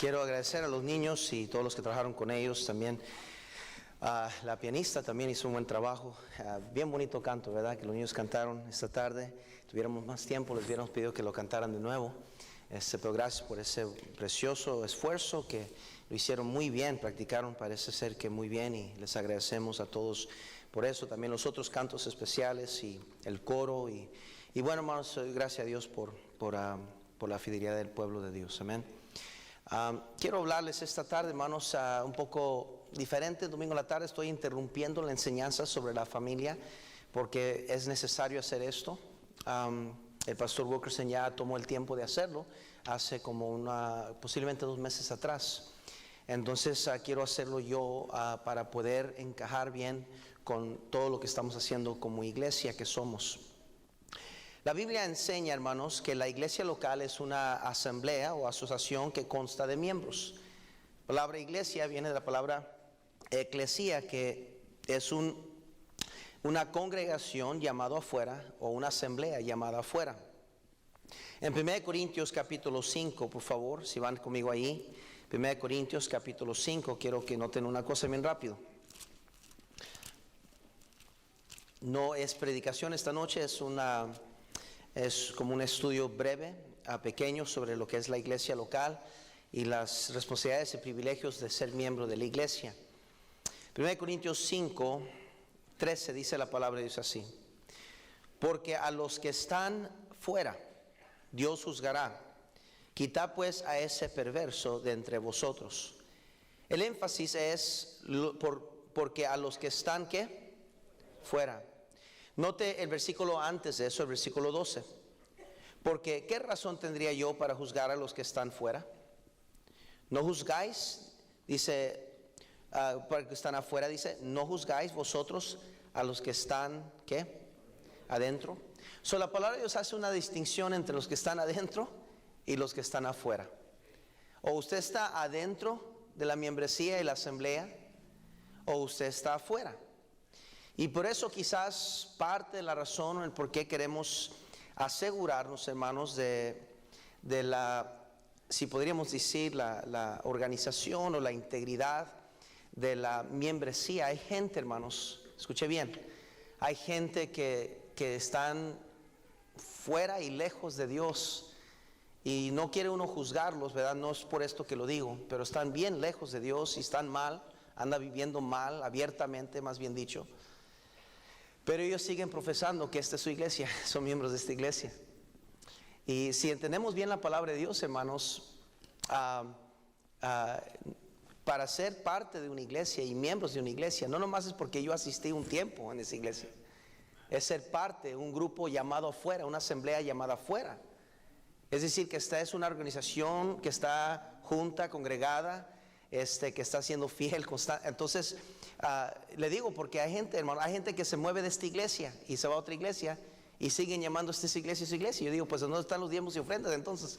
Quiero agradecer a los niños y todos los que trabajaron con ellos también. La pianista también hizo un buen trabajo. Bien bonito canto, ¿verdad? Que los niños cantaron esta tarde. Tuviéramos más tiempo, les hubiéramos pedido que lo cantaran de nuevo. Pero gracias por ese precioso esfuerzo, que lo hicieron muy bien, practicaron, parece ser que muy bien, y les agradecemos a todos por eso. También los otros cantos especiales y el coro. Y bueno, hermanos, gracias a Dios por la fidelidad del pueblo de Dios. Amén. Quiero hablarles esta tarde, hermanos, un poco diferente. Domingo a la tarde estoy interrumpiendo la enseñanza sobre la familia porque es necesario hacer esto. El pastor Wilkerson ya tomó el tiempo de hacerlo hace como posiblemente 2 meses atrás. Entonces quiero hacerlo yo para poder encajar bien con todo lo que estamos haciendo como iglesia que somos. La Biblia enseña, hermanos, que la iglesia local es una asamblea o asociación que consta de miembros. La palabra iglesia viene de la palabra eclesía, que es una congregación llamada afuera o una asamblea llamada afuera. En 1 Corintios capítulo 5, por favor, si van conmigo ahí, 1 Corintios capítulo 5, quiero que noten una cosa bien rápido. No es predicación esta noche, es como un estudio breve, pequeño, sobre lo que es la iglesia local y las responsabilidades y privilegios de ser miembro de la iglesia. 1 Corintios 5, 13 dice la palabra de Dios así: porque a los que están fuera Dios juzgará. Quitad pues a ese perverso de entre vosotros. El énfasis es porque a los que están, ¿qué? Fuera. Note el versículo antes de eso, el versículo 12. Porque ¿qué razón tendría yo para juzgar a los que están fuera? No juzgáis, dice, para los que están afuera, dice, no juzgáis vosotros a los que están, ¿qué? Adentro. La palabra de Dios hace una distinción entre los que están adentro y los que están afuera. O usted está adentro de la membresía y la asamblea, o usted está afuera. Y por eso quizás parte de la razón en por qué queremos asegurarnos, hermanos, de la, si podríamos decir, la organización o la integridad de la membresía. Hay gente, hermanos, escuche bien, hay gente que están fuera y lejos de Dios, y no quiere uno juzgarlos, ¿verdad? No es por esto que lo digo, pero están bien lejos de Dios y están mal, andan viviendo mal, abiertamente, más bien dicho. Pero ellos siguen profesando que esta es su iglesia, son miembros de esta iglesia. Y si entendemos bien la palabra de Dios, hermanos, para ser parte de una iglesia y miembros de una iglesia, no nomás es porque yo asistí un tiempo en esa iglesia, es ser parte de un grupo llamado afuera, una asamblea llamada afuera. Es decir, que esta es una organización que está junta, congregada, que está siendo fiel, constante. Entonces, le digo porque hay gente, hermano, hay gente que se mueve de esta iglesia y se va a otra iglesia y siguen llamando a esta iglesia su iglesia. Yo digo, pues ¿dónde están los diezmos y ofrendas entonces?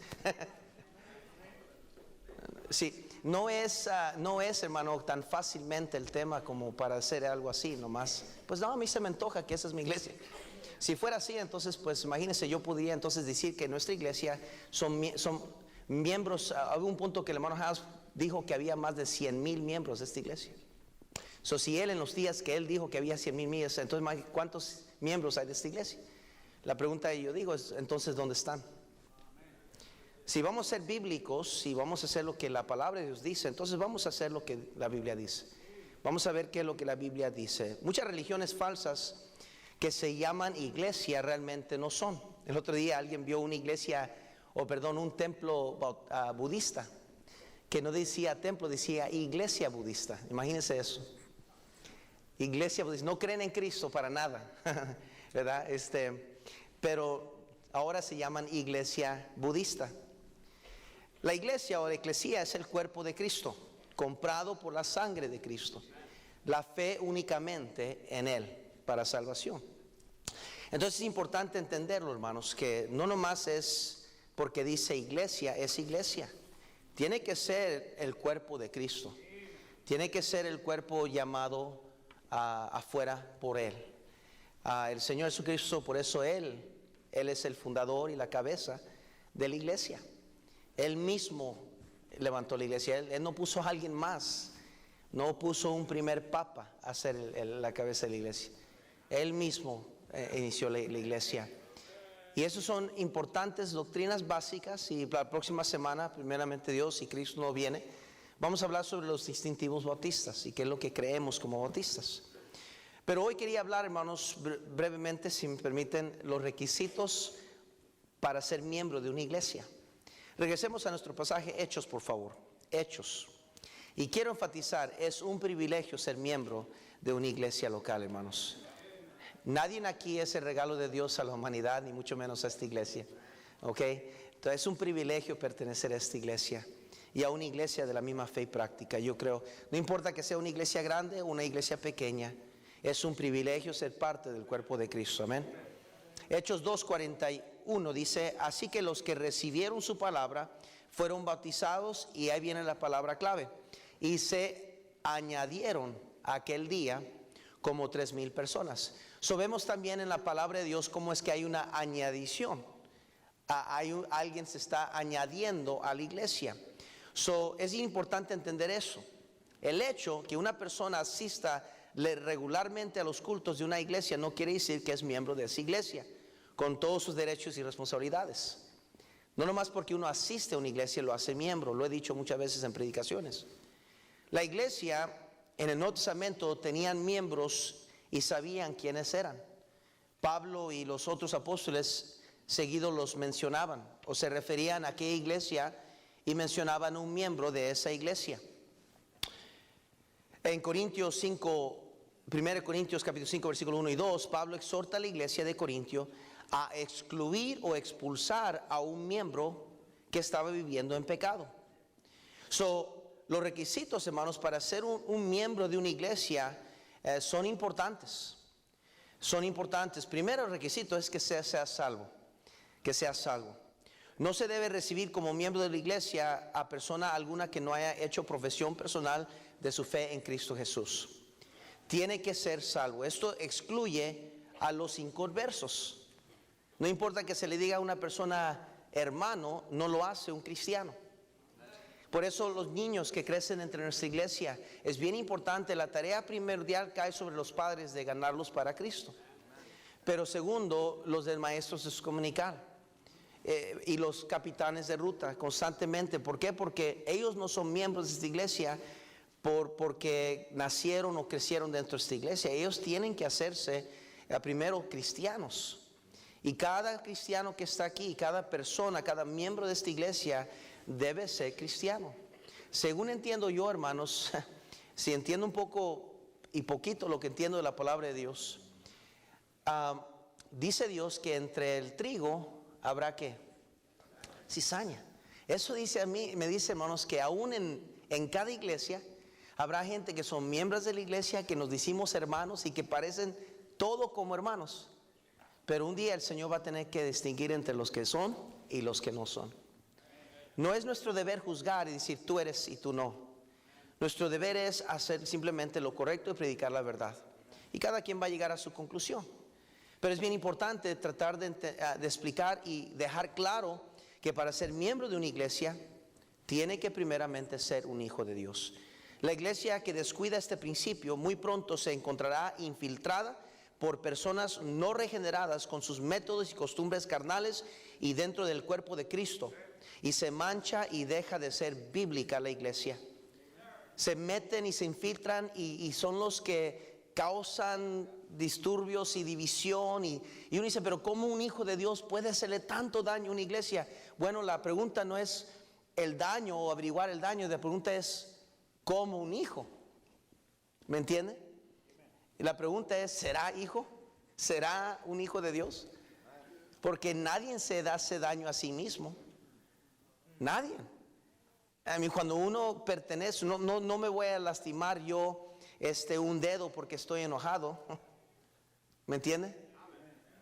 Sí, no es, hermano, tan fácilmente el tema como para hacer algo así nomás. Pues no, a mí se me antoja que esa es mi iglesia. Si fuera así, entonces, pues imagínense, yo podría entonces decir que nuestra iglesia son miembros. Había un punto que el hermano Haas dijo que había más de 100,000 miembros de esta iglesia. Si él, en los días que él dijo que había 100,000 miembros, entonces ¿cuántos miembros hay de esta iglesia? La pregunta que yo digo es, entonces, ¿dónde están? Si vamos a ser bíblicos, si vamos a hacer lo que la palabra de Dios dice, entonces vamos a hacer lo que la Biblia dice. Vamos a ver qué es lo que la Biblia dice. Muchas religiones falsas que se llaman iglesia realmente no son. El otro día alguien vio una iglesia, un templo budista, que no decía templo, decía iglesia budista. Imagínense eso. Iglesia budista. No creen en Cristo para nada, ¿verdad? Pero ahora se llaman iglesia budista. La iglesia o la eclesía es el cuerpo de Cristo, comprado por la sangre de Cristo. La fe únicamente en Él para salvación. Entonces es importante entenderlo, hermanos, que no nomás es porque dice iglesia, es iglesia. Tiene que ser el cuerpo de Cristo. Tiene que ser el cuerpo llamado afuera por Él. El Señor Jesucristo, por eso Él es el fundador y la cabeza de la iglesia. Él mismo levantó la iglesia. Él no puso a alguien más. No puso un primer papa a ser la cabeza de la iglesia. Él mismo inició la iglesia. Y esas son importantes doctrinas básicas. Y la próxima semana, primeramente Dios, si Cristo no viene, vamos a hablar sobre los distintivos bautistas y qué es lo que creemos como bautistas. Pero hoy quería hablar, hermanos, brevemente, si me permiten, los requisitos para ser miembro de una iglesia. Regresemos a nuestro pasaje, Hechos, por favor. Hechos. Y quiero enfatizar, es un privilegio ser miembro de una iglesia local, hermanos. Nadie aquí es el regalo de Dios a la humanidad, ni mucho menos a esta iglesia. ¿Ok? Entonces es un privilegio pertenecer a esta iglesia y a una iglesia de la misma fe y práctica. Yo creo, no importa que sea una iglesia grande o una iglesia pequeña, es un privilegio ser parte del cuerpo de Cristo. Amén. Hechos 2:41 dice, así que los que recibieron su palabra fueron bautizados, y ahí viene la palabra clave, y se añadieron aquel día como 3,000 personas. So vemos también en la palabra de Dios cómo es que hay una añadición. Alguien se está añadiendo a la iglesia. So es importante entender eso. El hecho que una persona asista regularmente a los cultos de una iglesia no quiere decir que es miembro de esa iglesia, con todos sus derechos y responsabilidades. No nomás porque uno asiste a una iglesia lo hace miembro. Lo he dicho muchas veces en predicaciones. La iglesia en el Nuevo Testamento tenían miembros y sabían quiénes eran. Pablo y los otros apóstoles seguido los mencionaban o se referían a aquella iglesia y mencionaban un miembro de esa iglesia. En Corintios 5, 1 Corintios capítulo 5 versículo 1 y 2, Pablo exhorta a la iglesia de Corintio a excluir o expulsar a un miembro que estaba viviendo en pecado. Los requisitos, hermanos, para ser un miembro de una iglesia son importantes. Son importantes. Primero requisito es que sea salvo. Que sea salvo. No se debe recibir como miembro de la iglesia a persona alguna que no haya hecho profesión personal de su fe en Cristo Jesús. Tiene que ser salvo. Esto excluye a los inconversos. No importa que se le diga a una persona hermano, no lo hace un cristiano. Por eso los niños que crecen entre nuestra iglesia, es bien importante, la tarea primordial cae sobre los padres de ganarlos para Cristo. Pero segundo, los del maestros es comunicar. Y los capitanes de ruta constantemente. ¿Por qué? Porque ellos no son miembros de esta iglesia porque nacieron o crecieron dentro de esta iglesia. Ellos tienen que hacerse primero cristianos. Y cada cristiano que está aquí, cada persona, cada miembro de esta iglesia debe ser cristiano. Según entiendo yo, hermanos, si entiendo un poco y poquito lo que entiendo de la palabra de Dios, dice Dios que entre el trigo habrá ¿qué? Cizaña. Eso dice a mí, me dice, hermanos, que aún en cada iglesia habrá gente que son miembros de la iglesia, que nos decimos hermanos y que parecen todo como hermanos. Pero un día el Señor va a tener que distinguir entre los que son y los que no son. No es nuestro deber juzgar y decir tú eres y tú no. Nuestro deber es hacer simplemente lo correcto y predicar la verdad. Y cada quien va a llegar a su conclusión. Pero es bien importante tratar de explicar y dejar claro que para ser miembro de una iglesia tiene que primeramente ser un hijo de Dios. La iglesia que descuida este principio muy pronto se encontrará infiltrada por personas no regeneradas con sus métodos y costumbres carnales y dentro del cuerpo de Cristo. Y se mancha y deja de ser bíblica la iglesia. Se meten y se infiltran y son los que causan disturbios y división. Y uno dice, pero ¿cómo un hijo de Dios puede hacerle tanto daño a una iglesia? Bueno, la pregunta no es el daño o averiguar el daño. La pregunta es, ¿cómo un hijo? ¿Me entiende? Y la pregunta es, ¿será hijo? ¿Será un hijo de Dios? Porque nadie se hace daño a sí mismo. Nadie. A mí cuando uno pertenece, no me voy a lastimar yo un dedo porque estoy enojado. ¿Me entiende?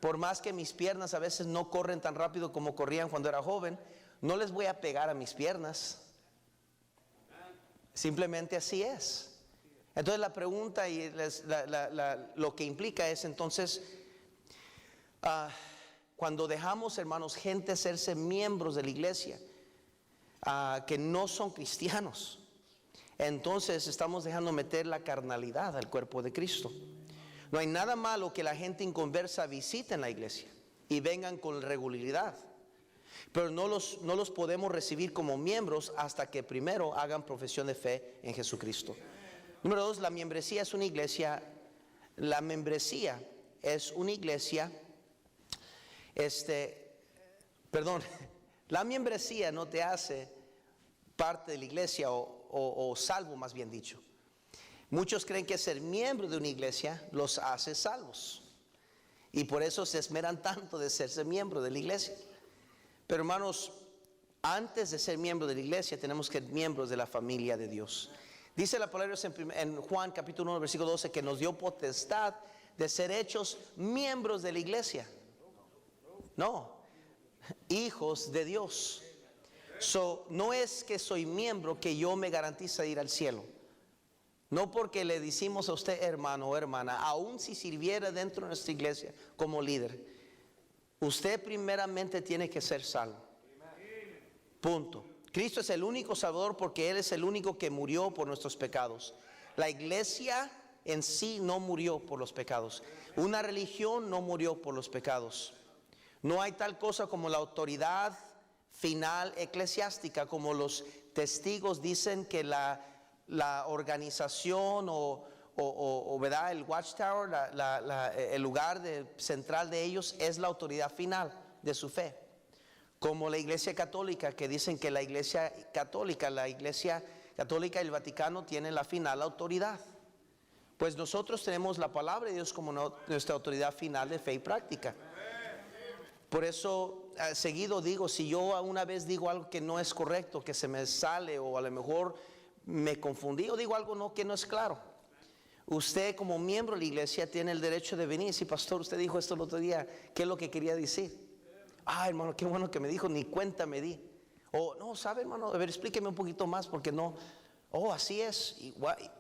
Por más que mis piernas a veces no corren tan rápido como corrían cuando era joven, no les voy a pegar a mis piernas. Simplemente así es. Entonces la pregunta y lo que implica es entonces, cuando dejamos, hermanos, gente hacerse miembros de la iglesia, que no son cristianos. Entonces estamos dejando meter la carnalidad al cuerpo de Cristo. No hay nada malo que la gente inconversa visite en la iglesia y vengan con regularidad, pero no los podemos recibir como miembros hasta que primero hagan profesión de fe en Jesucristo. Número 2, la membresía es una iglesia. La membresía es una iglesia. La membresía no te hace parte de la iglesia o salvo, más bien dicho. Muchos creen que ser miembro de una iglesia los hace salvos, y por eso se esmeran tanto de serse miembro de la iglesia. Pero hermanos, antes de ser miembro de la iglesia tenemos que ser miembros de la familia de Dios. Dice la palabra en Juan capítulo 1 versículo 12 que nos dio potestad de ser hechos miembros de la iglesia. No, hijos de Dios. No es que soy miembro que yo me garantiza ir al cielo. No porque le decimos a usted hermano o hermana, aun si sirviera dentro de nuestra iglesia como líder, usted primeramente tiene que ser salvo. Punto. Cristo es el único Salvador porque Él es el único que murió por nuestros pecados. La iglesia en sí no murió por los pecados. Una religión no murió por los pecados. No hay tal cosa como la autoridad final eclesiástica, como los testigos dicen que la organización o ¿verdad? El watchtower, el lugar central de ellos es la autoridad final de su fe. Como la iglesia católica, que dicen que la iglesia católica y el Vaticano tienen la final autoridad. Pues nosotros tenemos la palabra de Dios como nuestra autoridad final de fe y práctica. Por eso seguido digo, si yo una vez digo algo que no es correcto, que se me sale, o a lo mejor me confundí o digo algo que no es claro, usted como miembro de la iglesia tiene el derecho de venir. Si pastor, usted dijo esto el otro día, ¿qué es lo que quería decir? Hermano, qué bueno que me dijo, ni cuenta me di. O no, ¿sabe, hermano? A ver, explíqueme un poquito más, porque no. Así es. Y,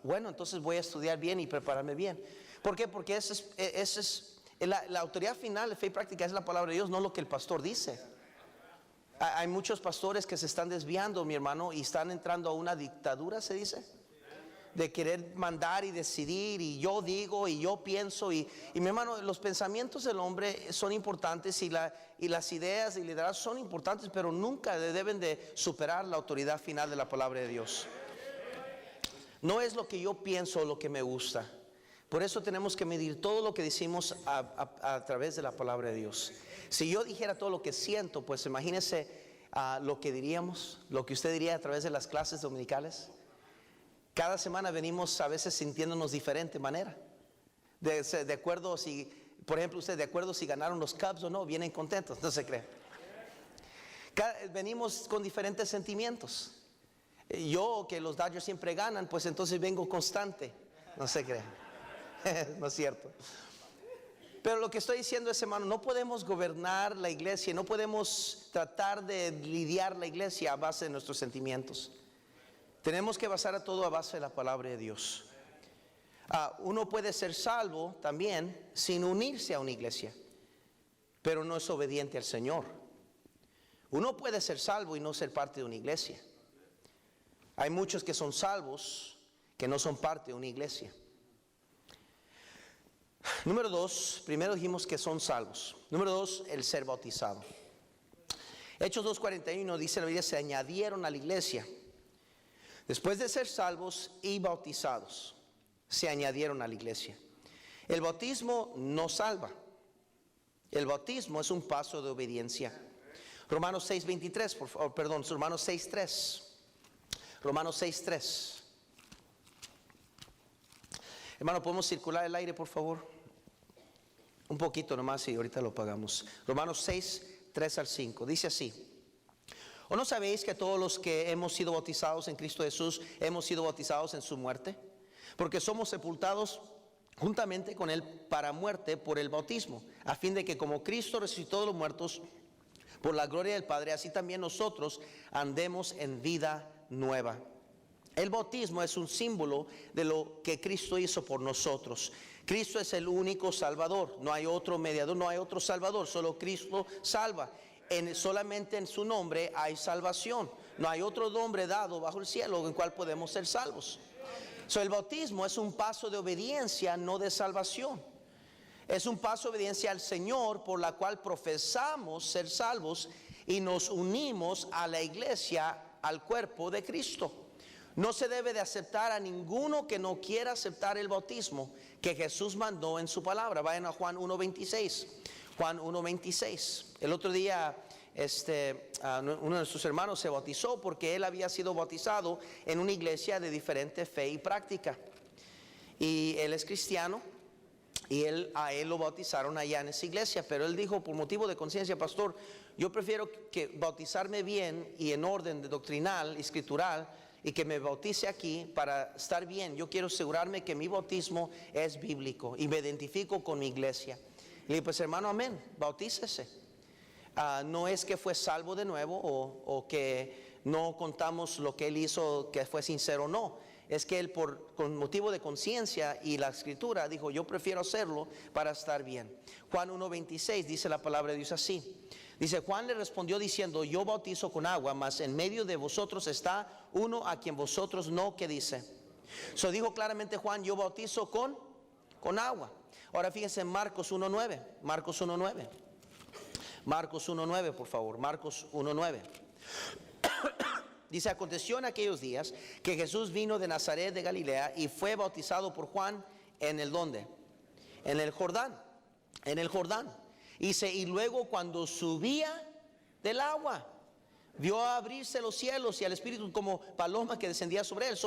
bueno, entonces voy a estudiar bien y prepararme bien. ¿Por qué? Porque esa es la autoridad final de fe y práctica, es la palabra de Dios, no lo que el pastor dice. Hay muchos pastores que se están desviando, mi hermano, y están entrando a una dictadura, se dice, de querer mandar y decidir, y yo digo y yo pienso, y mi hermano, los pensamientos del hombre son importantes, y las ideas y liderazgo son importantes, pero nunca deben de superar la autoridad final de la palabra de Dios. No es lo que yo pienso o lo que me gusta. Por eso tenemos que medir todo lo que decimos a través de la palabra de Dios. Si yo dijera todo lo que siento, pues imagínese lo que diríamos, lo que usted diría a través de las clases dominicales. Cada semana venimos a veces sintiéndonos de diferente manera. De acuerdo si, por ejemplo, usted de acuerdo si ganaron los Cubs o no, vienen contentos, no se cree. Venimos con diferentes sentimientos. Yo, que los Dodgers siempre ganan, pues entonces vengo constante, no se cree. No es cierto. Pero lo que estoy diciendo es, hermano, no podemos gobernar la iglesia, no podemos tratar de lidiar la iglesia a base de nuestros sentimientos. Tenemos que basar a todo a base de la palabra de Dios. Uno puede ser salvo también sin unirse a una iglesia, pero no es obediente al Señor. Uno puede ser salvo y no ser parte de una iglesia. Hay muchos que son salvos que no son parte de una iglesia. Número 2, primero dijimos que son salvos. Número 2, el ser bautizado. Hechos 2:41 dice la Biblia, se añadieron a la iglesia. Después de ser salvos y bautizados, se añadieron a la iglesia. El bautismo no salva. El bautismo es un paso de obediencia. Romanos 6:23, Romanos 6:3. Romanos 6:3. Hermano, ¿podemos circular el aire, por favor? Un poquito nomás y ahorita lo pagamos. Romanos 6:3-5. Dice así: ¿o no sabéis que todos los que hemos sido bautizados en Cristo Jesús hemos sido bautizados en su muerte? Porque somos sepultados juntamente con Él para muerte por el bautismo, a fin de que como Cristo resucitó de los muertos por la gloria del Padre, así también nosotros andemos en vida nueva. El bautismo es un símbolo de lo que Cristo hizo por nosotros. Cristo es el único Salvador, no hay otro mediador, no hay otro Salvador, solo Cristo salva. Solamente en su nombre hay salvación. No hay otro nombre dado bajo el cielo en el cual podemos ser salvos. El bautismo es un paso de obediencia, no de salvación. Es un paso de obediencia al Señor por la cual profesamos ser salvos y nos unimos a la iglesia, al cuerpo de Cristo. No se debe de aceptar a ninguno que no quiera aceptar el bautismo que Jesús mandó en su palabra. Vayan a Juan 1:26. Juan 1:26. El otro día uno de nuestros hermanos se bautizó porque él había sido bautizado en una iglesia de diferente fe y práctica. Y él es cristiano y a él lo bautizaron allá en esa iglesia. Pero él dijo, por motivo de conciencia, pastor, yo prefiero que bautizarme bien y en orden doctrinal y escritural, y que me bautice aquí para estar bien. Yo quiero asegurarme que mi bautismo es bíblico y me identifico con mi iglesia. Le dije, pues hermano, amén, bautícese. No es que fue salvo de nuevo o que no contamos lo que él hizo, que fue sincero, no. Es que él con motivo de conciencia y la escritura dijo, yo prefiero hacerlo para estar bien. Juan 1:26 dice la palabra de Dios así. Dice, Juan le respondió diciendo, yo bautizo con agua, mas en medio de vosotros está uno a quien vosotros no, ¿qué dice? Dijo claramente Juan, yo bautizo con agua. Ahora fíjense en Marcos 1:9. Marcos 1:9. Marcos 1:9, por favor. Marcos 1:9. Dice, aconteció en aquellos días que Jesús vino de Nazaret de Galilea y fue bautizado por Juan en el ¿dónde? En el Jordán. En el Jordán. Dice, y luego cuando subía del agua, vio abrirse los cielos y al Espíritu como paloma que descendía sobre él.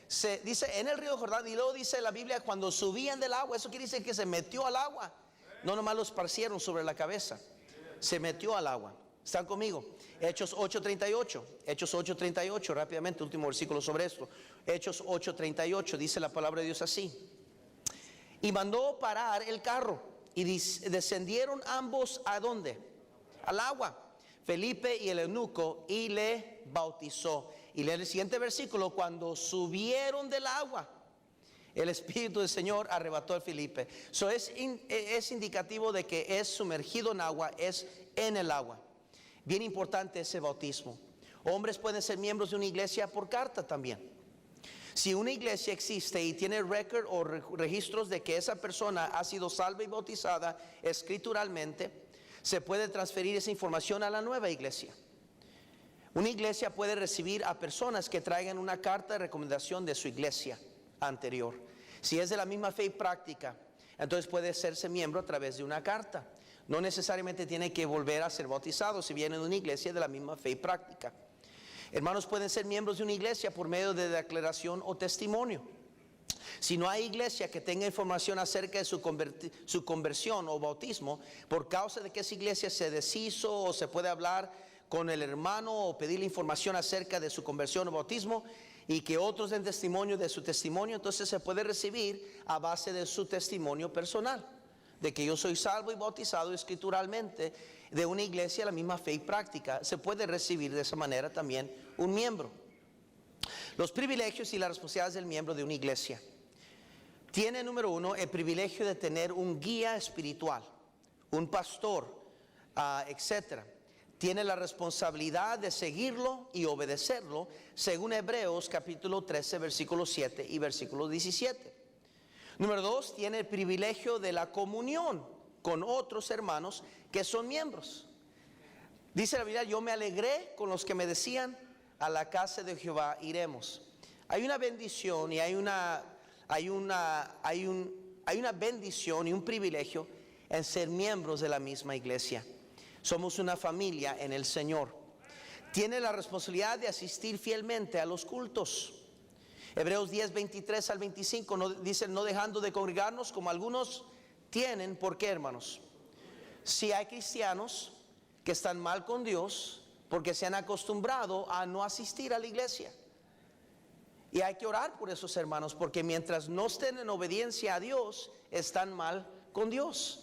Se dice en el río Jordán, y luego dice la Biblia, cuando subían del agua, eso quiere decir que se metió al agua. No nomás lo esparcieron sobre la cabeza, se metió al agua. ¿Están conmigo? Hechos 8:38. Hechos 8:38, rápidamente, último versículo sobre esto. Hechos 8:38, dice la palabra de Dios así. Y mandó parar el carro. Y descendieron ambos ¿a dónde? Al agua. Felipe y el eunuco, y le bautizó. Y lee el siguiente versículo, cuando subieron del agua, el Espíritu del Señor arrebató a Felipe. Es indicativo de que es sumergido en agua, es en el agua. Bien importante ese bautismo. Hombres pueden ser miembros de una iglesia por carta también. Si una iglesia existe y tiene récord o registros de que esa persona ha sido salva y bautizada escrituralmente, se puede transferir esa información a la nueva iglesia. Una iglesia puede recibir a personas que traigan una carta de recomendación de su iglesia anterior. Si es de la misma fe y práctica, entonces puede hacerse miembro a través de una carta. No necesariamente tiene que volver a ser bautizado si viene de una iglesia de la misma fe y práctica. Hermanos pueden ser miembros de una iglesia por medio de declaración o testimonio. Si no hay iglesia que tenga información acerca de su conversión o bautismo, por causa de que esa iglesia se deshizo, o se puede hablar con el hermano o pedirle información acerca de su conversión o bautismo, y que otros den testimonio de su testimonio, entonces se puede recibir a base de su testimonio personal, de que yo soy salvo y bautizado escrituralmente de una iglesia de la misma fe y práctica. Se puede recibir de esa manera también un miembro. Los privilegios y las responsabilidades del miembro de una iglesia. Tiene, número uno, el privilegio de tener un guía espiritual, un pastor, etcétera. Tiene la responsabilidad de seguirlo y obedecerlo, según Hebreos capítulo 13, versículo 7 y versículo 17. Número dos, tiene el privilegio de la comunión con otros hermanos que son miembros. Dice la Biblia, yo me alegré con los que me decían, a la casa de Jehová iremos. Hay una bendición y hay una bendición y un privilegio en ser miembros de la misma iglesia. Somos una familia en el Señor. Tiene la responsabilidad de asistir fielmente a los cultos. Hebreos 10, 23 al 25 dice, no dejando de congregarnos como algunos tienen. ¿Por qué, hermanos? Si hay cristianos que están mal con Dios porque se han acostumbrado a no asistir a la iglesia. Y hay que orar por esos hermanos, porque mientras no estén en obediencia a Dios, están mal con Dios.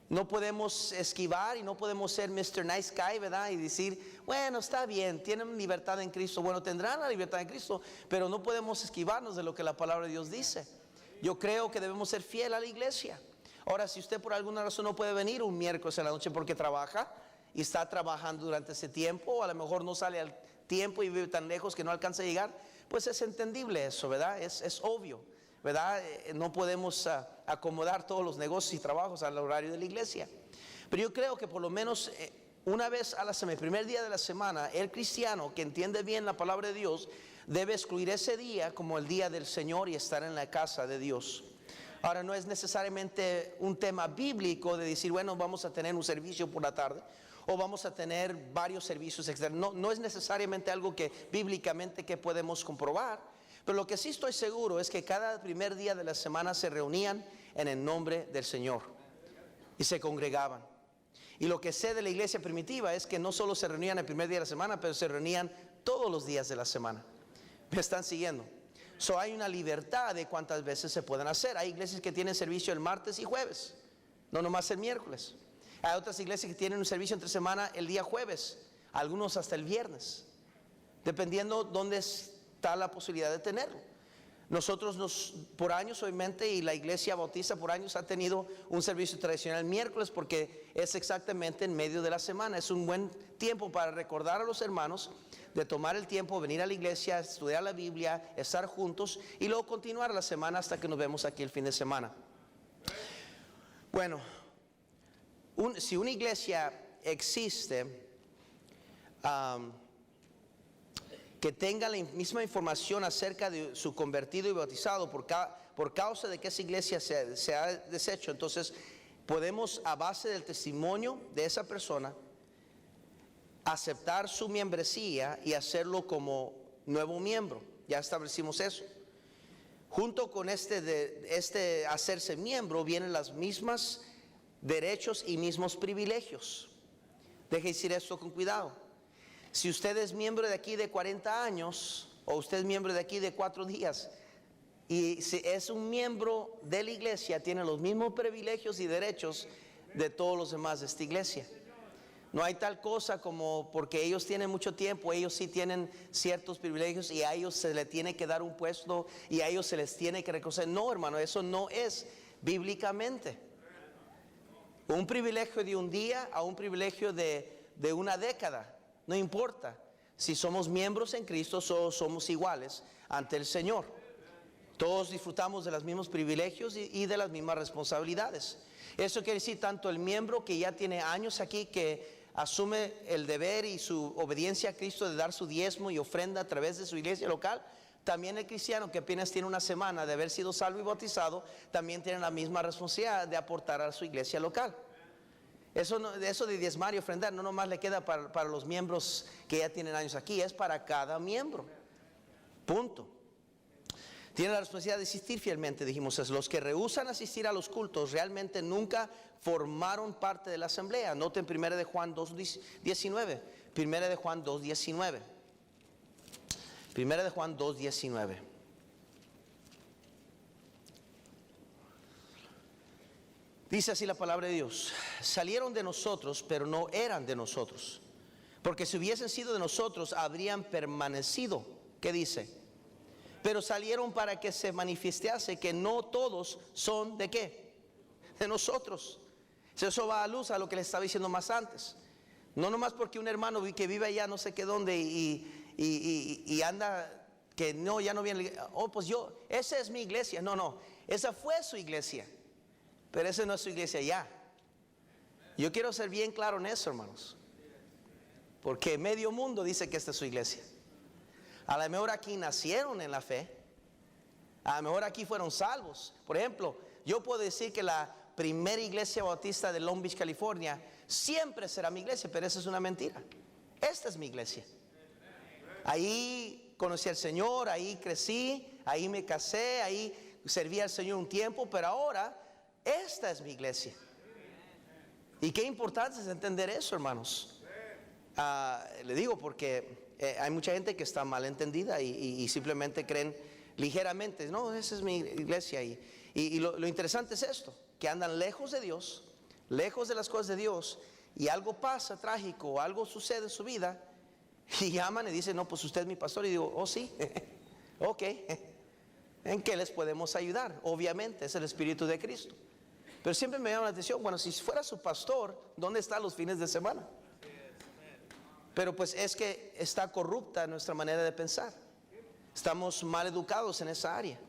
No podemos esquivar y no podemos ser Mr. Nice Guy, ¿verdad? Y decir, bueno, está bien, tienen libertad en Cristo. Bueno, tendrán la libertad en Cristo, pero no podemos esquivarnos de lo que la palabra de Dios dice. Yo creo que debemos ser fieles a la iglesia. Ahora, si usted por alguna razón no puede venir un miércoles en la noche porque trabaja y está trabajando durante ese tiempo, o a lo mejor no sale tiempo y vive tan lejos que no alcanza a llegar, pues es entendible eso, ¿verdad? Es obvio, ¿verdad? No podemos acomodar todos los negocios y trabajos al horario de la iglesia. Pero yo creo que por lo menos una vez a la semana, el primer día de la semana, el cristiano que entiende bien la palabra de Dios debe excluir ese día como el día del Señor y estar en la casa de Dios. Ahora, no es necesariamente un tema bíblico de decir, bueno, vamos a tener un servicio por la tarde o vamos a tener varios servicios externos. No es necesariamente algo que bíblicamente que podemos comprobar, pero lo que sí estoy seguro es que cada primer día de la semana se reunían en el nombre del Señor y se congregaban. Y lo que sé de la iglesia primitiva es que no solo se reunían el primer día de la semana, pero se reunían todos los días de la semana. ¿Me están siguiendo? Hay una libertad de cuántas veces se pueden hacer. Hay iglesias que tienen servicio el martes y jueves, no nomás el miércoles. Hay otras iglesias que tienen un servicio entre semana el día jueves, algunos hasta el viernes, dependiendo dónde está la posibilidad de tenerlo. Nosotros por años, obviamente, y la iglesia bautista por años ha tenido un servicio tradicional el miércoles porque es exactamente en medio de la semana. Es un buen tiempo para recordar a los hermanos de tomar el tiempo, venir a la iglesia, estudiar la Biblia, estar juntos y luego continuar la semana hasta que nos vemos aquí el fin de semana. Bueno, si una iglesia existe que tenga la misma información acerca de su convertido y bautizado por causa de que esa iglesia se ha deshecho, entonces podemos, a base del testimonio de esa persona, aceptar su membresía y hacerlo como nuevo miembro. Ya establecimos eso. Junto con este hacerse miembro vienen las mismas derechos y mismos privilegios. Deje decir esto con cuidado. Si usted es miembro de aquí de 40 años o usted es miembro de aquí de 4 días y si es un miembro de la iglesia, tiene los mismos privilegios y derechos de todos los demás de esta iglesia. No hay tal cosa como porque ellos tienen mucho tiempo, ellos sí tienen ciertos privilegios y a ellos se les tiene que dar un puesto y a ellos se les tiene que reconocer. No, hermano, eso no es bíblicamente. Un privilegio de un día a un privilegio de una década. No importa si somos miembros en Cristo, todos somos iguales ante el Señor. Todos disfrutamos de los mismos privilegios y de las mismas responsabilidades. Eso quiere decir tanto el miembro que ya tiene años aquí, que asume el deber y su obediencia a Cristo de dar su diezmo y ofrenda a través de su iglesia local. También el cristiano que apenas tiene una semana de haber sido salvo y bautizado, también tiene la misma responsabilidad de aportar a su iglesia local. Eso de diezmar y ofrendar no nomás le queda para los miembros que ya tienen años aquí, es para cada miembro. Punto. Tiene la responsabilidad de asistir fielmente, dijimos eso. Los que rehúsan asistir a los cultos realmente nunca formaron parte de la asamblea. Noten 1 de Juan 2:19. 1 de Juan 2:19. 1 de Juan 2:19. Dice así la palabra de Dios: salieron de nosotros, pero no eran de nosotros, porque si hubiesen sido de nosotros, habrían permanecido. ¿Qué dice? Pero salieron para que se manifestase que no todos son ¿de qué? De nosotros. Eso va a luz a lo que les estaba diciendo más antes. No nomás porque un hermano que vive allá no sé qué dónde y anda que no, ya no viene. Oh, pues esa es mi iglesia. No, esa fue su iglesia. Pero esa no es su iglesia ya. Yo quiero ser bien claro en eso, hermanos. Porque medio mundo dice que esta es su iglesia. A lo mejor aquí nacieron en la fe. A lo mejor aquí fueron salvos. Por ejemplo, yo puedo decir que la primera iglesia bautista de Long Beach, California, siempre será mi iglesia, pero esa es una mentira. Esta es mi iglesia. Ahí conocí al Señor, ahí crecí, ahí me casé, ahí serví al Señor un tiempo, pero ahora esta es mi iglesia. Y qué importante es entender eso, hermanos. Le digo porque hay mucha gente que está mal entendida y simplemente creen ligeramente, no, esa es mi iglesia. Y lo interesante es esto, que andan lejos de Dios, lejos de las cosas de Dios, y algo pasa trágico, o algo sucede en su vida, y llaman y dicen, no, pues usted es mi pastor. Y digo, oh sí, ok, ¿en qué les podemos ayudar? Obviamente es el Espíritu de Cristo. Pero siempre me llama la atención, bueno, si fuera su pastor, ¿dónde está los fines de semana? Pero pues es que está corrupta nuestra manera de pensar. Estamos mal educados en esa área.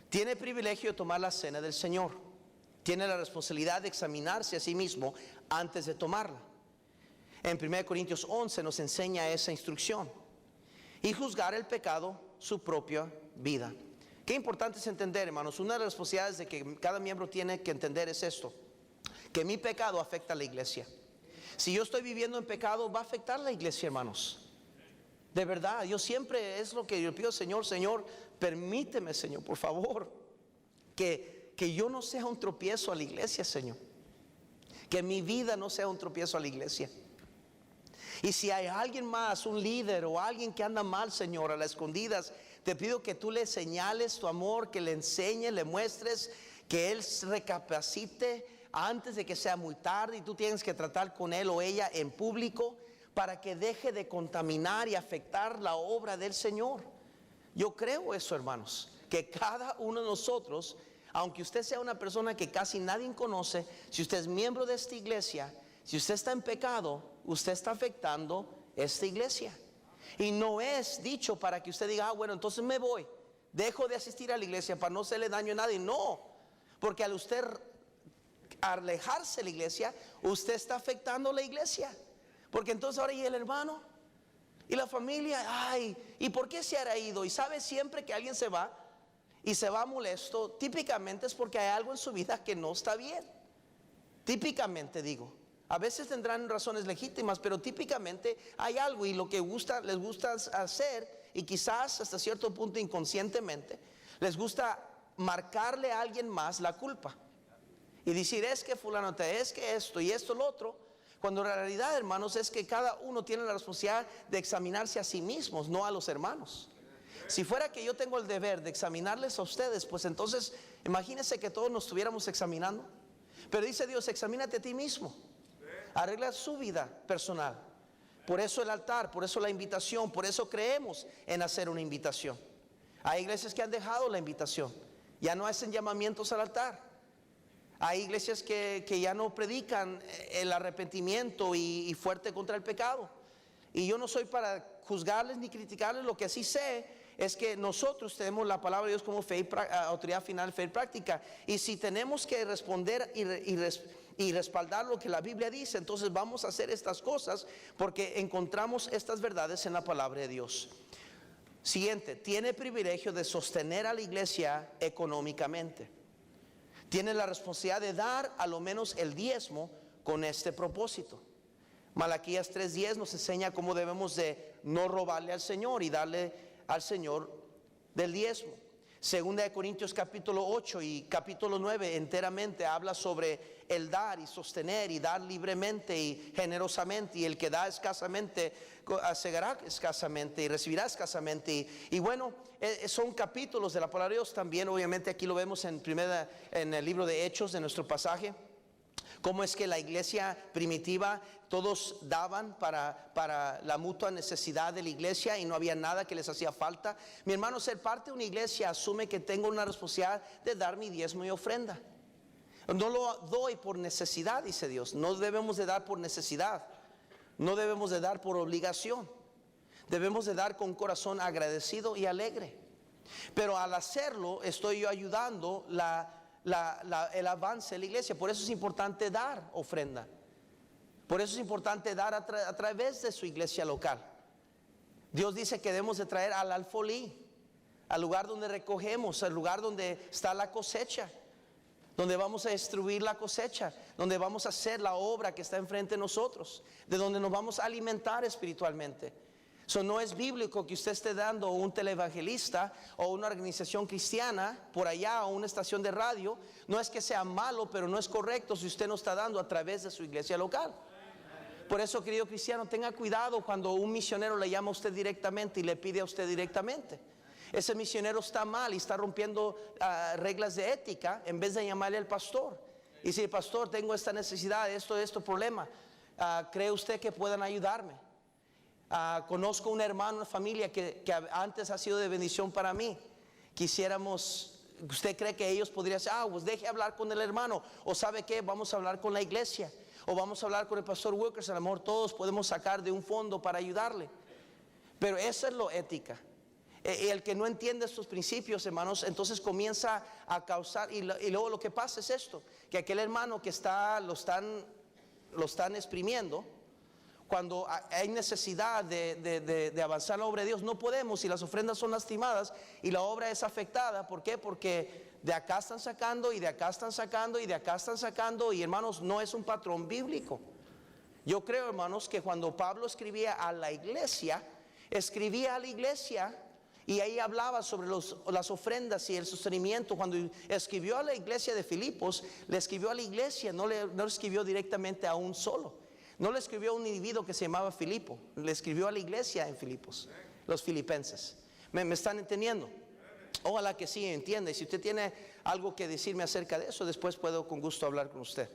Tiene el privilegio de tomar la cena del Señor. Tiene la responsabilidad de examinarse a sí mismo antes de tomarla. En 1 Corintios 11 nos enseña esa instrucción. Y juzgar el pecado su propia vida. Qué importante es entender, hermanos. Una de las responsabilidades de que cada miembro tiene que entender es esto: que mi pecado afecta a la iglesia. Si yo estoy viviendo en pecado, va a afectar a la iglesia, hermanos. De verdad, yo siempre es lo que yo pido: Señor, permíteme, Señor, por favor, que yo no sea un tropiezo a la iglesia, Señor. Que mi vida no sea un tropiezo a la iglesia. Y si hay alguien más, un líder o alguien que anda mal, Señor, a las escondidas, te pido que tú le señales tu amor, que le enseñes, le muestres, que él recapacite antes de que sea muy tarde y tú tienes que tratar con él o ella en público para que deje de contaminar y afectar la obra del Señor. Yo creo eso, hermanos, que cada uno de nosotros, aunque usted sea una persona que casi nadie conoce, si usted es miembro de esta iglesia, si usted está en pecado, usted está afectando esta iglesia. Y no es dicho para que usted diga: bueno, entonces me voy, dejo de asistir a la iglesia para no hacerle daño a nadie. No, porque al usted alejarse de la iglesia, usted está afectando a la iglesia. Porque entonces ahora, y el hermano y la familia, ay, ¿y por qué se ha ido? Y sabe, siempre que alguien se va y se va molesto, típicamente es porque hay algo en su vida que no está bien. Típicamente, digo. A veces tendrán razones legítimas, pero típicamente hay algo, y lo que les gusta hacer, y quizás hasta cierto punto inconscientemente, les gusta marcarle a alguien más la culpa y decir: es que fulano, es que esto y esto lo otro, cuando en realidad, hermanos, es que cada uno tiene la responsabilidad de examinarse a sí mismos, no a los hermanos. Si fuera que yo tengo el deber de examinarles a ustedes, pues entonces imagínense que todos nos estuviéramos examinando. Pero dice Dios: examínate a ti mismo. Arregla su vida personal. Por eso el altar, por eso la invitación, por eso creemos en hacer una invitación. Hay iglesias que han dejado la invitación, ya no hacen llamamientos al altar. Hay iglesias que ya no predican el arrepentimiento y fuerte contra el pecado. Y yo no soy para juzgarles ni criticarles. Lo que sí sé es que nosotros tenemos la palabra de Dios como fe autoridad final, fe y práctica. Y si tenemos que responder y respaldar lo que la Biblia dice, entonces vamos a hacer estas cosas porque encontramos estas verdades en la palabra de Dios. Siguiente: tiene privilegio de sostener a la iglesia económicamente. Tiene la responsabilidad de dar a lo menos el diezmo con este propósito. Malaquías 3:10 nos enseña cómo debemos de no robarle al Señor y darle al Señor del diezmo. Segunda de Corintios capítulo 8 y capítulo 9 enteramente habla sobre el dar y sostener y dar libremente y generosamente, y el que da escasamente segará escasamente y recibirá escasamente. Y bueno, son capítulos de la palabra de Dios también. Obviamente aquí lo vemos en el libro de Hechos, de nuestro pasaje, cómo es que la iglesia primitiva todos daban para la mutua necesidad de la iglesia y no había nada que les hacía falta. Mi hermano, ser parte de una iglesia asume que tengo una responsabilidad de dar mi diezmo y ofrenda. No lo doy por necesidad, dice Dios. No debemos de dar por necesidad, no debemos de dar por obligación. Debemos de dar con corazón agradecido y alegre. Pero al hacerlo estoy yo ayudando el avance de la iglesia. Por eso es importante dar ofrenda. Por eso es importante dar a través de su iglesia local. Dios dice que debemos de traer al alfolí, al lugar donde recogemos, al lugar donde está la cosecha, donde vamos a distribuir la cosecha, donde vamos a hacer la obra que está enfrente de nosotros, de donde nos vamos a alimentar espiritualmente. Eso no es bíblico que usted esté dando un televangelista o una organización cristiana por allá o una estación de radio. No es que sea malo, pero no es correcto si usted no está dando a través de su iglesia local. Por eso, querido cristiano, tenga cuidado cuando un misionero le llama a usted directamente y le pide a usted directamente. Ese misionero está mal y está rompiendo reglas de ética, en vez de llamarle al pastor y decir: pastor, tengo esta necesidad, esto problema, ¿cree usted que puedan ayudarme? Conozco un hermano, una familia que antes ha sido de bendición para mí. Quisiéramos, ¿usted cree que ellos podrían decir: pues deje hablar con el hermano? O ¿sabe qué? Vamos a hablar con la iglesia. o vamos a hablar con el pastor Wilkers, a lo mejor todos podemos sacar de un fondo para ayudarle. Pero esa es lo ética. El que no entiende estos principios, hermanos, entonces comienza a causar, y luego lo que pasa es esto, que aquel hermano que lo están exprimiendo, cuando hay necesidad de avanzar la obra de Dios, no podemos, y las ofrendas son lastimadas y la obra es afectada. ¿Por qué? Porque de acá están sacando y de acá están sacando y de acá están sacando, y hermanos, no es un patrón bíblico. Yo creo, hermanos, que cuando Pablo escribía a la iglesia y ahí hablaba sobre las ofrendas y el sostenimiento. Cuando escribió a la iglesia de Filipos, le escribió a la iglesia, no le escribió directamente a un solo. No le escribió a un individuo que se llamaba Filipo, le escribió a la iglesia en Filipos, los filipenses. ¿Me están entendiendo? Ojalá que sí entienda. Y si usted tiene algo que decirme acerca de eso, después puedo con gusto hablar con usted.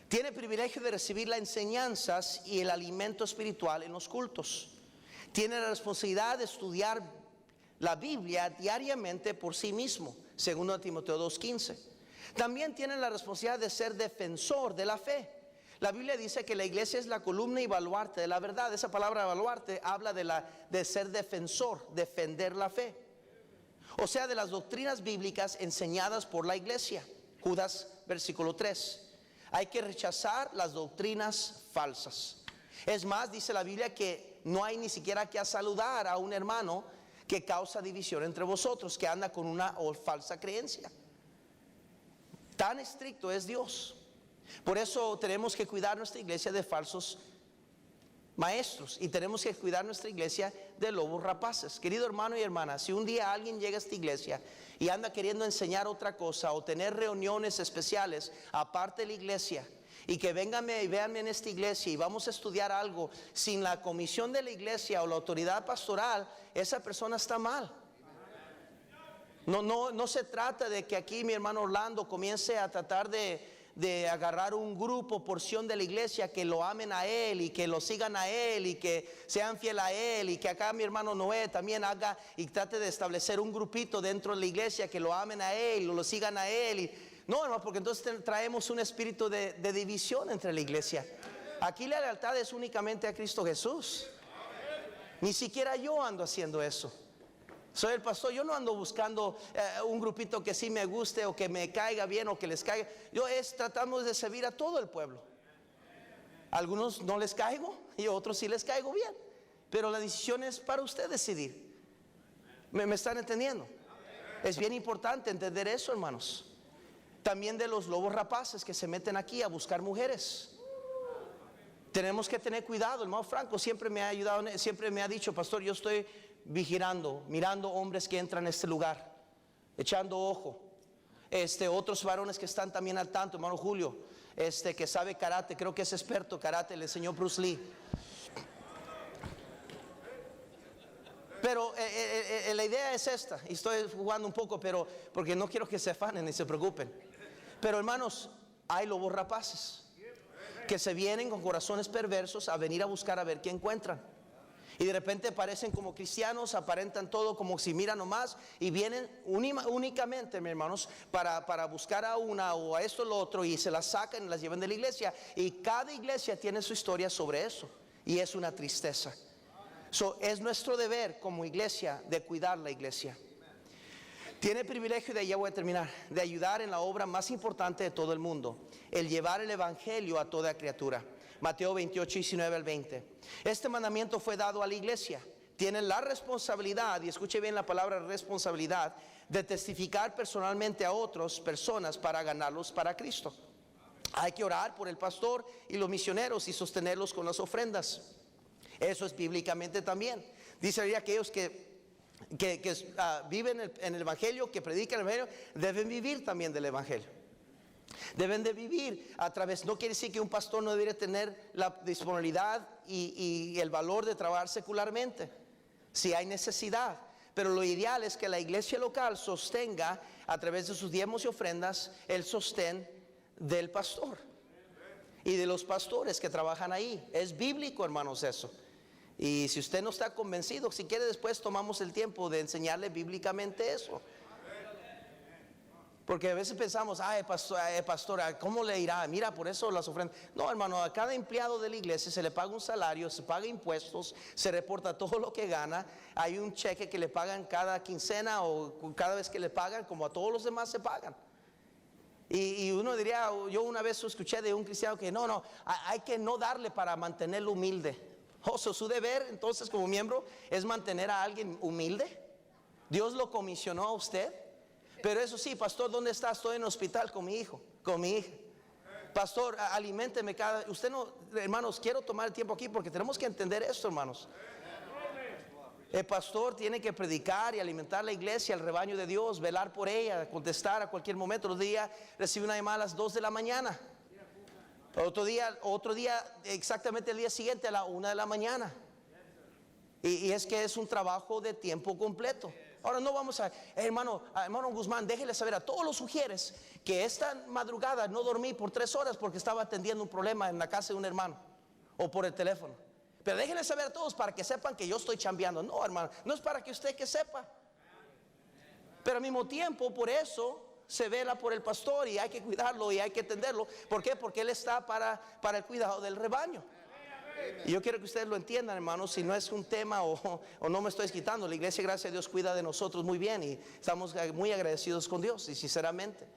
Tiene el privilegio de recibir las enseñanzas y el alimento espiritual en los cultos. Tiene la responsabilidad de estudiar la Biblia diariamente por sí mismo, segundo Timoteo 2:15. También tiene la responsabilidad de ser defensor de la fe. La Biblia dice que la iglesia es la columna y baluarte de la verdad. Esa palabra baluarte habla de ser defensor, defender la fe. O sea, de las doctrinas bíblicas enseñadas por la iglesia. Judas, versículo 3. Hay que rechazar las doctrinas falsas. Es más, dice la Biblia que no hay ni siquiera que saludar a un hermano que causa división entre vosotros, que anda con una falsa creencia. Tan estricto es Dios. Por eso tenemos que cuidar nuestra iglesia de falsos maestros, y tenemos que cuidar nuestra iglesia de lobos rapaces. Querido hermano y hermana, si un día alguien llega a esta iglesia y anda queriendo enseñar otra cosa o tener reuniones especiales aparte de la iglesia, y que vénganme y véanme en esta iglesia y vamos a estudiar algo sin la comisión de la iglesia o la autoridad pastoral, esa persona está mal. No se trata de que aquí mi hermano Orlando comience a tratar de agarrar un grupo, porción de la iglesia, que lo amen a él y que lo sigan a él y que sean fiel a él, y que acá mi hermano Noé también haga y trate de establecer un grupito dentro de la iglesia que lo amen a él o lo sigan a él. No, hermano, porque entonces traemos un espíritu de división entre la iglesia. Aquí la lealtad es únicamente a Cristo Jesús. Ni siquiera yo ando haciendo eso. Soy el pastor, yo no ando buscando un grupito que sí me guste o que me caiga bien o que les caiga. Tratamos de servir a todo el pueblo. A algunos no les caigo y a otros sí les caigo bien, pero la decisión es para usted decidir. ¿Me están entendiendo? Es bien importante entender eso, hermanos. También de los lobos rapaces que se meten aquí a buscar mujeres. Tenemos que tener cuidado. El hermano Franco siempre me ha ayudado, siempre me ha dicho: pastor, yo estoy vigilando, mirando hombres que entran a este lugar, echando ojo. Otros varones que están también al tanto, hermano Julio, que sabe karate, creo que es experto karate, le enseñó Bruce Lee. Pero la idea es esta, y estoy jugando un poco, pero porque no quiero que se afanen ni se preocupen. Pero hermanos, hay lobos rapaces que se vienen con corazones perversos a venir a buscar a ver qué encuentran. Y de repente parecen como cristianos, aparentan todo como si miran nomás, y vienen únicamente, mis hermanos, para buscar a una o a esto o lo otro, y se las sacan y las llevan de la iglesia. Y cada iglesia tiene su historia sobre eso, y es una tristeza. Es nuestro deber como iglesia de cuidar la iglesia. Tiene el privilegio de, ya voy a terminar, de ayudar en la obra más importante de todo el mundo, el llevar el evangelio a toda criatura. Mateo 28, 19 al 20. Este mandamiento fue dado a la iglesia. Tienen la responsabilidad, y escuche bien la palabra responsabilidad, de testificar personalmente a otras personas para ganarlos para Cristo. Hay que orar por el pastor y los misioneros y sostenerlos con las ofrendas. Eso es bíblicamente también. Dice que aquellos que viven en el evangelio, que predican el evangelio, deben vivir también del evangelio. Deben de vivir a través. No quiere decir que un pastor no debería tener la disponibilidad y el valor de trabajar secularmente, si hay necesidad. Pero lo ideal es que la iglesia local sostenga a través de sus diezmos y ofrendas el sostén del pastor y de los pastores que trabajan ahí. Es bíblico, hermanos, eso. Y si usted no está convencido, si quiere, después tomamos el tiempo de enseñarle bíblicamente eso. Porque a veces pensamos, pastor, ¿cómo le irá? Mira, por eso las ofrendas. No, hermano, a cada empleado de la iglesia se le paga un salario, se paga impuestos, se reporta todo lo que gana. Hay un cheque que le pagan cada quincena o cada vez que le pagan, como a todos los demás se pagan. Y uno diría, yo una vez escuché de un cristiano que no, hay que no darle para mantenerlo humilde. Su deber entonces como miembro es mantener a alguien humilde. Dios lo comisionó a usted. Pero eso sí, pastor, ¿dónde está? Estoy en el hospital con mi hijo, con mi hija. Pastor, aliménteme cada... Usted no, hermanos, quiero tomar el tiempo aquí porque tenemos que entender esto, hermanos. El pastor tiene que predicar y alimentar la iglesia, el rebaño de Dios, velar por ella, contestar a cualquier momento. Otro día recibe una llamada a las 2 de la mañana. Otro día, exactamente el día siguiente a la 1 de la mañana. Y es que es un trabajo de tiempo completo. Ahora no vamos a, hermano Guzmán, déjele saber a todos los sugieres que esta madrugada no dormí por 3 horas porque estaba atendiendo un problema en la casa de un hermano o por el teléfono. Pero déjenle saber a todos para que sepan que yo estoy chambeando. No, hermano, no es para que usted que sepa. Pero al mismo tiempo, por eso se vela por el pastor y hay que cuidarlo y hay que atenderlo. ¿Por qué? Porque él está para el cuidado del rebaño. Y yo quiero que ustedes lo entiendan, hermanos, si no es un tema o no me estoy quitando. La iglesia, gracias a Dios, cuida de nosotros muy bien y estamos muy agradecidos con Dios. Y sinceramente,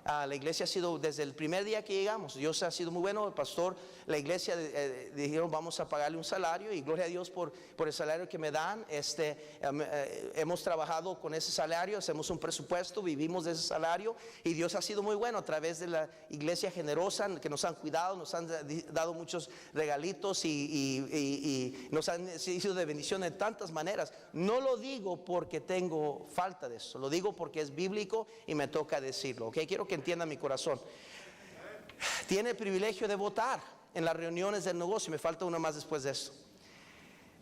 la iglesia ha sido, desde el primer día que llegamos, Dios ha sido muy bueno. El pastor, la iglesia dijeron vamos a pagarle un salario y gloria a Dios por el salario que me dan. Hemos trabajado con ese salario, hacemos un presupuesto, vivimos de ese salario y Dios ha sido muy bueno a través de la iglesia generosa que nos han cuidado, nos han dado muchos regalitos y nos han sido de bendición de tantas maneras. No lo digo porque tengo falta de eso, lo digo porque es bíblico y me toca decirlo, ¿ok? Quiero que entienda mi corazón. Tiene el privilegio de votar en las reuniones del negocio. Me falta una más después de eso.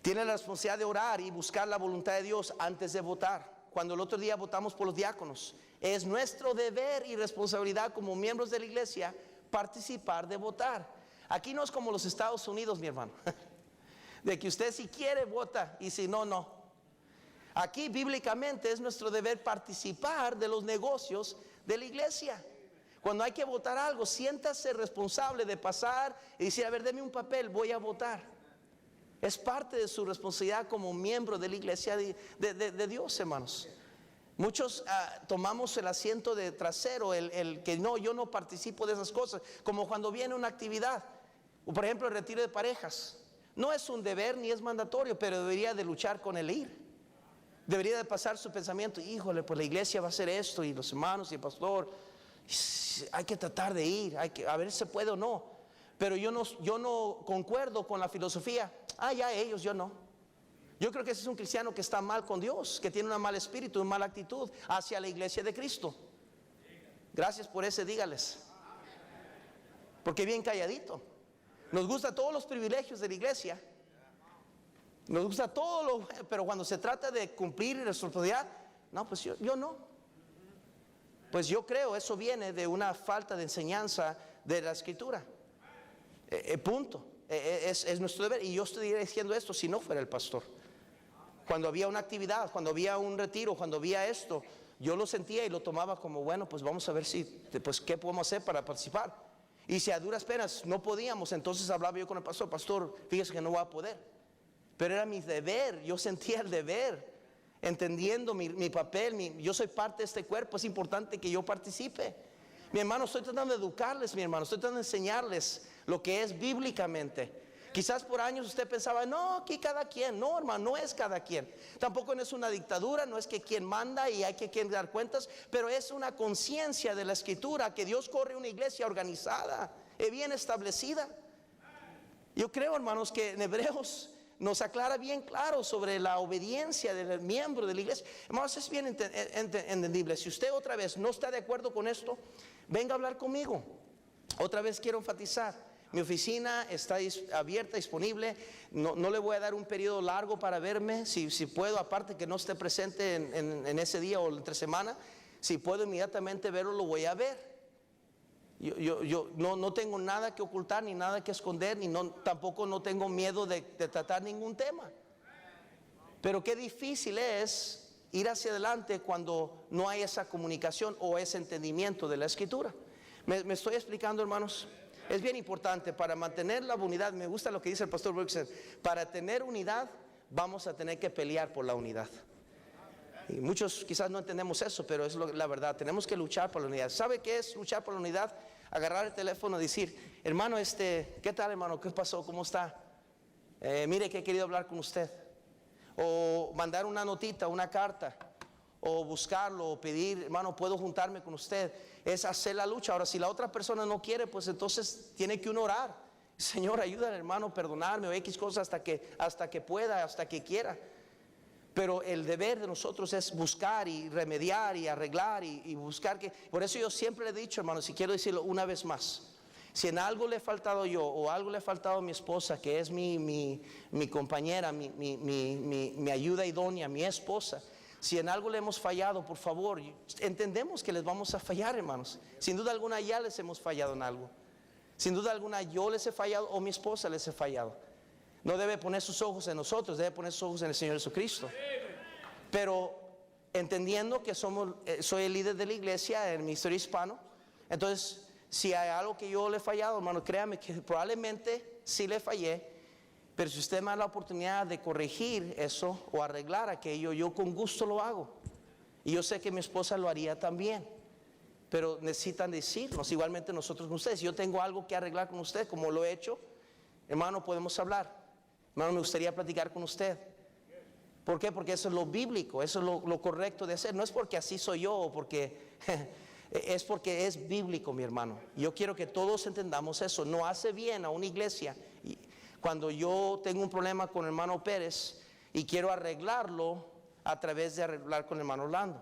Tiene la responsabilidad de orar y buscar la voluntad de Dios antes de votar. Cuando el otro día votamos por los diáconos, es nuestro deber y responsabilidad como miembros de la iglesia participar de votar. Aquí no es como los Estados Unidos, mi hermano, de que usted si quiere vota y si no, no. Aquí bíblicamente es nuestro deber participar de los negocios de la iglesia. Cuando hay que votar algo, siéntase responsable de pasar y decir, a ver, deme un papel, voy a votar. Es parte de su responsabilidad como miembro de la iglesia de Dios, hermanos. Muchos tomamos el asiento de trasero, el que no, yo no participo de esas cosas, como cuando viene una actividad, o por ejemplo el retiro de parejas. No es un deber ni es mandatorio, pero debería de luchar con el ir. Debería de pasar su pensamiento, híjole, pues la iglesia va a hacer esto y los hermanos y el pastor, hay que tratar de ir, a ver si se puede o no. Pero yo no concuerdo con la filosofía, ya ellos, yo no. Yo creo que ese es un cristiano que está mal con Dios, que tiene un mal espíritu, una mala actitud hacia la iglesia de Cristo. Gracias por ese, dígales. Porque bien calladito. Nos gustan todos los privilegios de la iglesia. Nos gusta todo pero cuando se trata de cumplir la responsabilidad, no, pues yo no. Pues yo creo eso viene de una falta de enseñanza de la escritura. Punto. Es nuestro deber. Y yo estoy diciendo esto si no fuera el pastor. Cuando había una actividad, cuando había un retiro, cuando había esto, yo lo sentía y lo tomaba como bueno, pues vamos a ver pues qué podemos hacer para participar. Y si a duras penas no podíamos, entonces hablaba yo con el pastor, pastor, fíjese que no voy a poder. Pero era mi deber, yo sentía el deber, entendiendo mi papel, yo soy parte de este cuerpo, es importante que yo participe. Mi hermano, estoy tratando de educarles, mi hermano, estoy tratando de enseñarles lo que es bíblicamente. Quizás por años usted pensaba, no, aquí cada quien. No, hermano, no es cada quien. Tampoco no es una dictadura, no es que quien manda y hay que dar cuentas, pero es una conciencia de la escritura, que Dios corre una iglesia organizada, bien establecida. Yo creo, hermanos, que en Hebreos nos aclara bien claro sobre la obediencia del miembro de la iglesia. Hermanos, es bien entendible. Si usted otra vez no está de acuerdo con esto, venga a hablar conmigo. Otra vez quiero enfatizar, mi oficina está abierta, disponible. No le voy a dar un periodo largo para verme. Si puedo, aparte que no esté presente en ese día o entre semana, si puedo inmediatamente verlo, lo voy a ver. Yo no tengo nada que ocultar ni nada que esconder, tampoco no tengo miedo de tratar ningún tema. Pero qué difícil es ir hacia adelante cuando no hay esa comunicación o ese entendimiento de la Escritura. ¿Me estoy explicando, hermanos? Es bien importante para mantener la unidad. Me gusta lo que dice el pastor Brooks. Para tener unidad vamos a tener que pelear por la unidad. Y muchos quizás no entendemos eso, pero es la verdad. Tenemos que luchar por la unidad. ¿Sabe qué es luchar por la unidad? Agarrar el teléfono y decir: hermano, ¿qué tal, hermano? ¿Qué pasó? ¿Cómo está? Mire que he querido hablar con usted. O mandar una notita, una carta, o buscarlo, o pedir: hermano, ¿puedo juntarme con usted? Es hacer la lucha. Ahora, si la otra persona no quiere, pues entonces tiene que uno orar: Señor, ayuda al hermano, perdonarme, o X cosas hasta que pueda, hasta que quiera. Pero el deber de nosotros es buscar y remediar y arreglar y buscar que. Por eso yo siempre le he dicho, hermano, si quiero decirlo una vez más, si en algo le he faltado yo o algo le he faltado a mi esposa, que es mi compañera, mi ayuda idónea, mi esposa, si en algo le hemos fallado, por favor, entendemos que les vamos a fallar, hermanos. Sin duda alguna ya les hemos fallado en algo. Sin duda alguna yo les he fallado o mi esposa les he fallado. No debe poner sus ojos en nosotros, debe poner sus ojos en el Señor Jesucristo. Pero entendiendo que soy el líder de la iglesia en el ministerio hispano, entonces si hay algo que yo le he fallado, hermano, créame que probablemente sí le fallé. Pero si usted me da la oportunidad de corregir eso o arreglar aquello, yo con gusto lo hago. Y yo sé que mi esposa lo haría también. Pero necesitan decirnos, igualmente nosotros con ustedes. Si yo tengo algo que arreglar con usted, como lo he hecho, hermano, podemos hablar. Hermano, me gustaría platicar con usted. ¿Por qué? Porque eso es lo bíblico, eso es lo correcto de hacer. No es porque así soy yo o porque es porque es bíblico, mi hermano. Yo quiero que todos entendamos eso. No hace bien a una iglesia. Cuando yo tengo un problema con el hermano Pérez y quiero arreglarlo a través de arreglar con el hermano Orlando.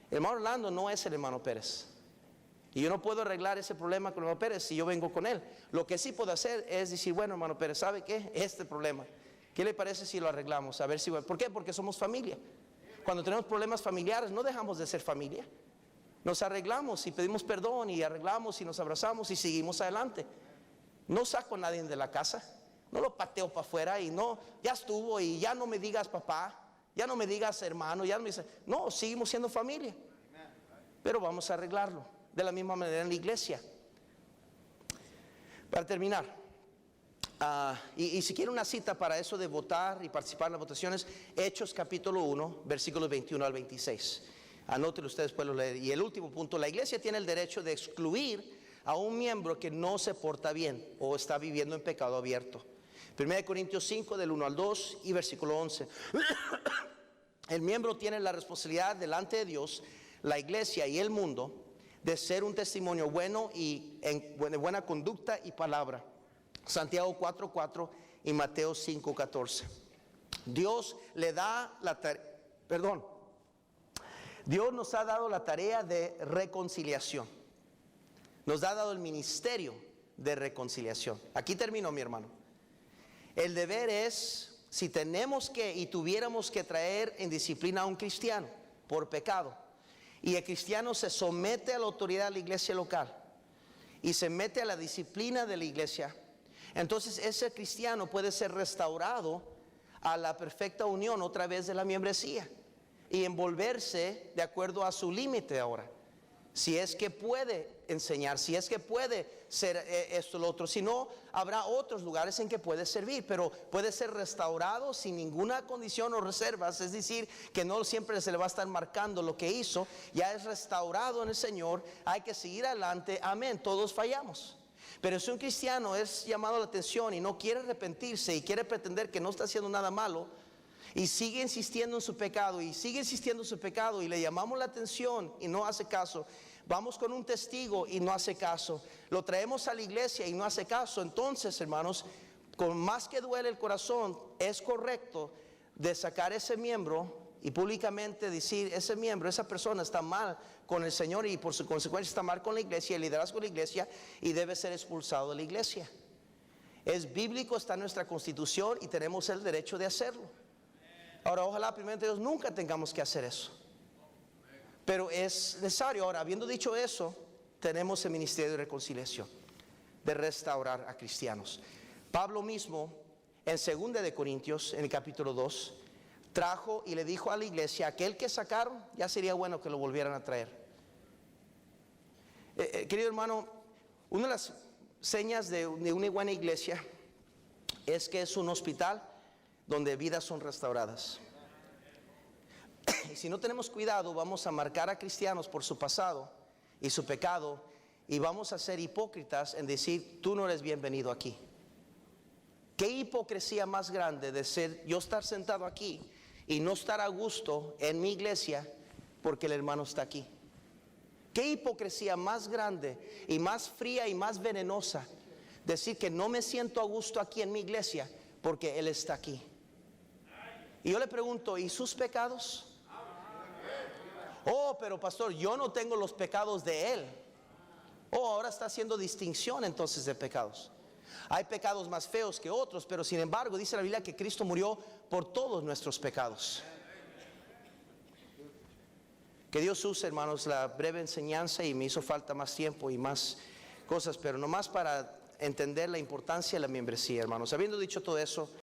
El hermano Orlando no es el hermano Pérez. Y yo no puedo arreglar ese problema con el hermano Pérez si yo vengo con él. Lo que sí puedo hacer es decir: bueno, hermano Pérez, ¿sabe qué? Este problema, ¿qué le parece si lo arreglamos? A ver si... ¿Por qué? Porque somos familia. Cuando tenemos problemas familiares no dejamos de ser familia. Nos arreglamos y pedimos perdón y arreglamos y nos abrazamos y seguimos adelante. No saco a nadie de la casa. No lo pateo para afuera y no, ya estuvo y ya no me digas papá, ya no me digas hermano, ya no me dice... No, seguimos siendo familia. Pero vamos a arreglarlo. De la misma manera en la iglesia. Para terminar, y si quiere una cita para eso de votar y participar en las votaciones, Hechos capítulo 1, versículos 21 al 26. Anótenlo ustedes, después lo leen. Y el último punto: la iglesia tiene el derecho de excluir a un miembro que no se porta bien o está viviendo en pecado abierto. 1 Corintios 5, del 1 al 2 y versículo 11. El miembro tiene la responsabilidad delante de Dios, la iglesia y el mundo, de ser un testimonio bueno y de buena conducta y palabra. Santiago 4:4 y Mateo 5:14. Dios nos ha dado la tarea de reconciliación. Nos ha dado el ministerio de reconciliación. Aquí termino, mi hermano. El deber es, si tenemos que y tuviéramos que traer en disciplina a un cristiano por pecado, y el cristiano se somete a la autoridad de la iglesia local y se mete a la disciplina de la iglesia, entonces ese cristiano puede ser restaurado a la perfecta unión otra vez de la membresía y envolverse de acuerdo a su límite ahora. Si es que puede enseñar, si es que puede ser esto o lo otro. Si no, habrá otros lugares en que puede servir, pero puede ser restaurado sin ninguna condición o reservas. Es decir, que no siempre se le va a estar marcando lo que hizo. Ya es restaurado en el Señor, hay que seguir adelante. Amén, todos fallamos. Pero si un cristiano es llamado a la atención y no quiere arrepentirse y quiere pretender que no está haciendo nada malo, y sigue insistiendo en su pecado y sigue insistiendo en su pecado, y le llamamos la atención y no hace caso, vamos con un testigo y no hace caso, lo traemos a la iglesia y no hace caso, entonces, hermanos, con más que duele el corazón, es correcto de sacar ese miembro y públicamente decir: ese miembro, esa persona está mal con el Señor y por su consecuencia está mal con la iglesia, el liderazgo de la iglesia, y debe ser expulsado de la iglesia. Es bíblico, está en nuestra constitución y tenemos el derecho de hacerlo. Ahora, ojalá primeramente Dios nunca tengamos que hacer eso, pero es necesario. Ahora, habiendo dicho eso, tenemos el ministerio de reconciliación, de restaurar a cristianos. Pablo mismo, en 2 de Corintios, en el capítulo 2, trajo y le dijo a la iglesia, aquel que sacaron, ya sería bueno que lo volvieran a traer. Querido hermano, una de las señas de una buena iglesia es que es un hospital donde vidas son restauradas. Y si no tenemos cuidado, vamos a marcar a cristianos por su pasado y su pecado, y vamos a ser hipócritas en decir, tú no eres bienvenido aquí. ¿Qué hipocresía más grande de ser yo estar sentado aquí y no estar a gusto en mi iglesia porque el hermano está aquí? ¿Qué hipocresía más grande y más fría y más venenosa decir que no me siento a gusto aquí en mi iglesia porque él está aquí? Y yo le pregunto, ¿y sus pecados? Oh, pero pastor, yo no tengo los pecados de él. Oh, ahora está haciendo distinción entonces de pecados. Hay pecados más feos que otros, pero sin embargo dice la Biblia que Cristo murió por todos nuestros pecados. Que Dios use, hermanos, la breve enseñanza, y me hizo falta más tiempo y más cosas, pero nomás para entender la importancia de la membresía, hermanos. Habiendo dicho todo eso,